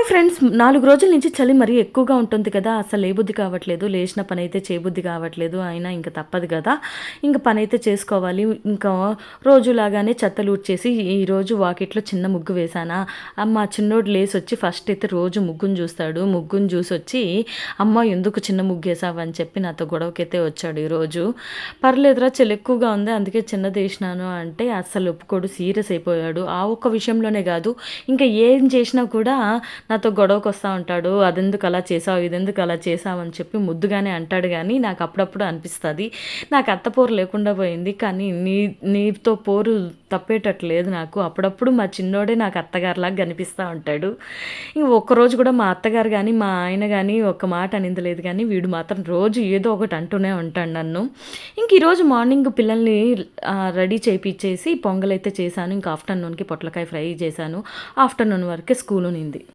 Hi friends, 4 రోజుల నుంచి చలి మరీ ఎక్కువగా ఉంటుంది కదా! అసలు లేబుద్ధి కావట్లేదు. లేచిన పనైతే చేయబుద్ధి కావట్లేదు. అయినా ఇంక తప్పదు గదా! ఇంక పనైతే చేసుకోవాలి. ఇంకా రోజులాగానే చెత్తలూడ్చేసి ఈరోజు వాకిట్లో చిన్న ముగ్గు వేశానా, మా చిన్నోడు లేసొచ్చి ఫస్ట్ అయితే రోజు ముగ్గుని చూస్తాడు. ముగ్గుని చూసొచ్చి, "అమ్మ ఎందుకు చిన్న ముగ్గేశావు" అని చెప్పి నాతో గొడవకైతే వచ్చాడు ఈరోజు. "పర్లేదురా చలి ఎక్కువగా ఉంది అందుకే చిన్నదేసినాను" అంటే అస్సలు ఒప్పుకోడు. సీరియస్ అయిపోయాడు. ఆ ఒక్క విషయంలోనే గాదు, ఇంకా ఏం చేసినా కూడా నాతో గొడవకొస్తా ఉంటాడు. "అదెందుకు అలా చేసావు? ఇదెందుకు అలా చేసావు?" అని చెప్పి ముద్దుగానే అంటాడు గానీ, నాకు అప్పుడప్పుడు అనిపిస్తది, నాకు అత్త పోరు లేకుండా పోయింది. కానీ నీతో పోరు తప్పేటట్టు లేదు నాకు. అప్పుడప్పుడు మా చిన్నోడే నాకు అత్తగారిలాగా కనిపిస్తా ఉంటాడు. ఇంక ఒక్కరోజు కూడా మా అత్తగారు గానీ, మా ఆయన గానీ ఒక్క మాట అనింది లేదు గానీ, వీడు మాత్రం రోజు ఏదో ఒకటి అంటూనే ఉంటాడు నన్ను. ఇంక ఈరోజు మార్నింగ్ పిల్లల్ని రెడీ చేపిచ్చేసి పొంగలైతే చేశాను. ఇంక ఆఫ్టర్‌నూన్‌కి పొట్లకాయ ఫ్రై చేశాను. ఆఫ్టర్‌నూన్ వరకే స్కూల్ ఉన్నింది.